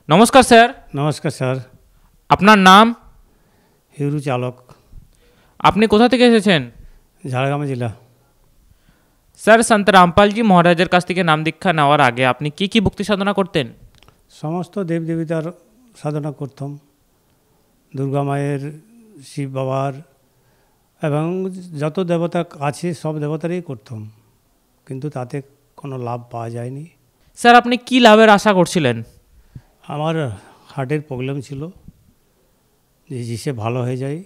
নমস্কার স্যার। নমস্কার স্যার। আপনার নাম? হিরু চালক, আপনি কোথা থেকে এসেছেন? ঝাড়গ্রাম জেলা। স্যার, সন্ত রামপালজি মহারাজের কাছ থেকে নাম দীক্ষা নেওয়ার আগে আপনি কি কি ভক্তি সাধনা করতেন? সমস্ত দেবদেবতার সাধনা করতাম, দুর্গা মায়ের, শিব বাবার এবং যত দেবতা আছে সব দেবতারই করতাম, কিন্তু তাতে কোনো লাভ পাওয়া যায়নি। স্যার, আপনি কি লাভের আশা করছিলেন? আমার হার্টের প্রবলেম ছিল, যে সে ভালো হয়ে যায়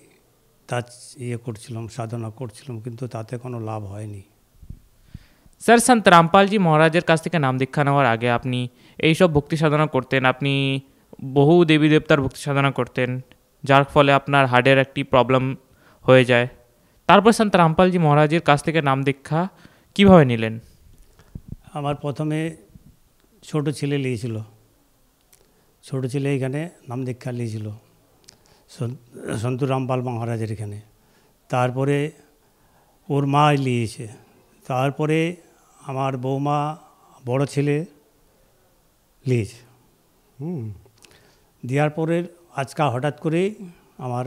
তার করছিলাম, সাধনা করছিলাম, কিন্তু তাতে কোনো লাভ হয়নি। স্যার, সন্ত রামপালজি মহারাজের কাছ থেকে নাম দীক্ষা নেওয়ার আগে আপনি এইসব ভক্তি সাধনা করতেন, আপনি বহু দেবী দেবতার ভক্তি সাধনা করতেন, যার ফলে আপনার হার্টের একটি প্রবলেম হয়ে যায়। তারপর সন্ত রামপালজি মহারাজের কাছ থেকে নাম দীক্ষা কীভাবে নিলেন? আমার প্রথমে ছোট ছেলে নিয়েছিল, ছোট ছেলে এখানে নাম দীক্ষা নিয়েছিল সন্তু রামপাল মহারাজের এখানে। তারপরে ওর মা নিয়েছে, তারপরে আমার বৌমা বড় ছেলে নিয়েছে। দেওয়ার পরে আজকাল হঠাৎ করেই আমার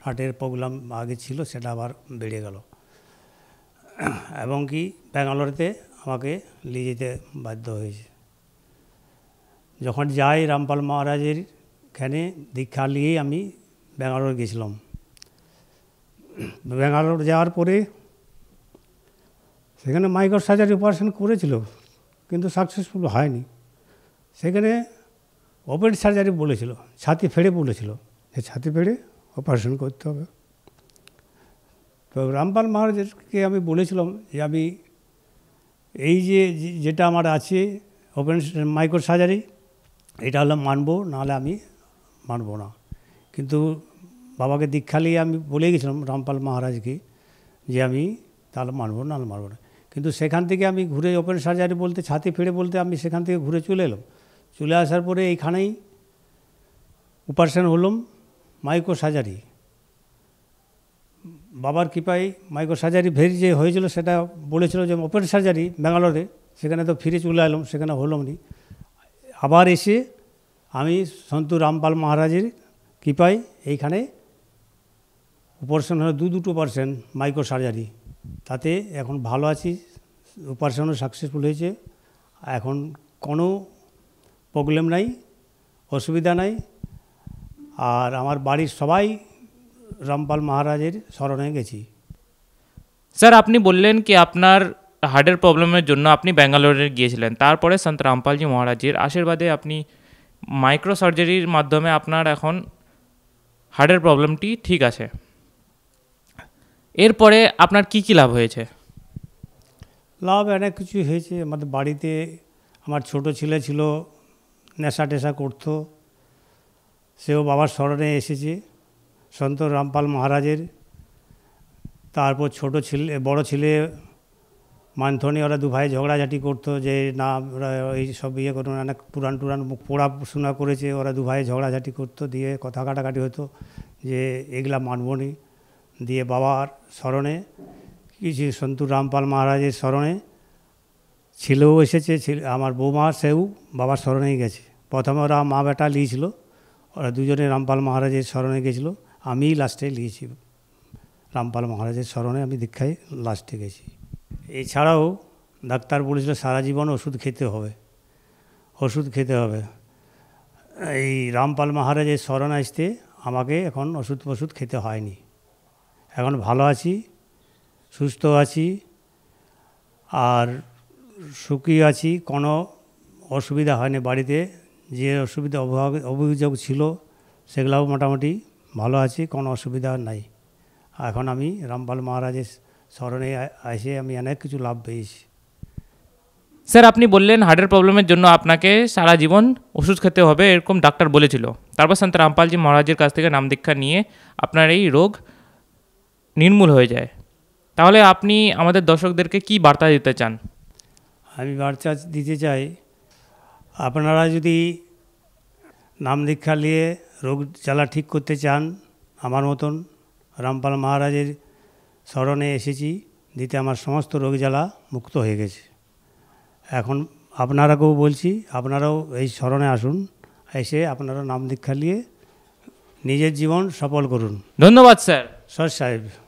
হার্টের প্রবলেম আগে ছিল, সেটা আবার বেড়ে গেল, এবং কি ব্যাঙ্গালোরেতে আমাকে নিয়ে যেতে বাধ্য হয়েছে। যখন যাই রামপাল মহারাজের এখানে দীক্ষা নিয়েই আমি ব্যাঙ্গালোর গেছিলাম। ব্যাঙ্গালোর যাওয়ার পরে সেখানে মাইক্রো সার্জারি অপারেশন করেছিল, কিন্তু সাকসেসফুল হয়নি। সেখানে ওপেন সার্জারি বলেছিল, ছাতি ফেড়ে বলেছিল যে ছাতি ফেড়ে অপারেশন করতে হবে। তো রামপাল মহারাজকে আমি বলেছিলাম যে আমি এই যেটা আমার আছে ওপেন মাইক্রো সার্জারি, এটা হলে মানবো, নাহলে আমি মানবো না। কিন্তু বাবাকে দীক্ষা নিয়ে আমি বলে গেছিলাম রামপাল মহারাজকে যে আমি তাহলে মানবো, নাহলে মানবো না। কিন্তু সেখান থেকে আমি ঘুরে ওপেন সার্জারি বলতে, ছাতি ফেড়ে বলতে, আমি সেখান থেকে ঘুরে চলে এলাম। চলে আসার পরে এইখানেই অপারেশন হলাম, মাইক্রো সার্জারি। বাবার কৃপায় মাইক্রো সার্জারি ভেরি যে হয়েছিল সেটা বলেছিল যে ওপেন সার্জারি ব্যাঙ্গালোরে, সেখানে তো ফিরে চলে এলাম, সেখানে হলাম নি। আবার এসে আমি সন্তু রামপাল মহারাজের কৃপায় এইখানে অপারেশন হলো, দুটো অপারেশন মাইক্রো সার্জারি, তাতে এখন ভালো আছি। অপারেশনও সাকসেসফুল হয়েছে, এখন কোনো প্রবলেম নাই, অসুবিধা নাই। আর আমার বাড়ির সবাই রামপাল মহারাজের শরণে গেছি। স্যার, আপনি বললেন কি আপনার হার্টের প্রবলেমের জন্য আপনি ব্যাঙ্গালোরে গিয়েছিলেন, তারপরে সন্ত রামপালজি মহারাজের আশীর্বাদে আপনি মাইক্রো সার্জারির মাধ্যমে আপনার এখন হার্টের প্রবলেমটি ঠিক আছে। এরপরে আপনার কি কি লাভ হয়েছে? লাভ অনেক কিছু হয়েছে। আমাদের বাড়িতে আমার ছোট ছেলে ছিল, নেশা টেশা করতো, সেও বাবার শরণে এসেছে সন্ত রামপাল মহারাজের। তারপর ছোট ছেলে, বড় ছেলে মানথনি, ওরা দু ভাই ঝগড়াঝাটি করতো যে না ওরা এই সব করতো, অনেক পুরাণ টুরান পড়াশোনা করেছে, ওরা দু ভাই ঝগড়াঝাটি করতো, দিয়ে কথা কাটাকাটি হতো যে এগুলা মানব নি। দিয়ে বাবার স্মরণে কিছু সন্তু রামপাল মহারাজের স্মরণে ছেলেও এসেছে, আমার বৌমা সেও বাবার স্মরণেই গেছে। প্রথমে ওরা মা বেটা নিয়েছিল, ওরা দুজনে রামপাল মহারাজের স্মরণে গেছিলো, আমিই লাস্টে নিয়েছি রামপাল মহারাজের স্মরণে, আমি দীক্ষায় লাস্টে গেছি। এছাড়াও ডাক্তার বলেছিল সারা জীবন ওষুধ খেতে হবে, ওষুধ খেতে হবে। এই রামপাল মহারাজের স্মরণ আসতে আমাকে এখন ওষুধ খেতে হয়নি, এখন ভালো আছি, সুস্থ আছি, আর সুখী আছি, কোনো অসুবিধা হয়নি। বাড়িতে যে অসুবিধা অভিযোগ ছিল সেগুলোও মোটামুটি ভালো আছি, কোনো অসুবিধা নাই। এখন আমি রামপাল মহারাজের স্মরণে এসে আমি অনেক কিছু লাভ পেয়েছি। স্যার, আপনি বললেন হার্টের প্রবলেমের জন্য আপনাকে সারা জীবন ওষুধ খেতে হবে, এরকম ডাক্তার বলেছিল। তারপর সন্ত রামপালজি মহারাজের কাছ থেকে নাম দীক্ষা নিয়ে আপনার এই রোগ নির্মূল হয়ে যায়। তাহলে আপনি আমাদের দর্শকদেরকে কি বার্তা দিতে চান? আমি বার্তা দিতে চাই, আপনারা যদি নাম দীক্ষা নিয়ে রোগ জ্বালা ঠিক করতে চান, আমার মতন রামপাল মহারাজের স্মরণে এসেছি, দিতে আমার সমস্ত রোগ জ্বালা মুক্ত হয়ে গেছে। এখন আপনারাকেও বলছি, আপনারাও এই স্মরণে আসুন, এসে আপনারা নাম দীক্ষা নিয়ে নিজের জীবন সফল করুন। ধন্যবাদ স্যার। সর সাহেব।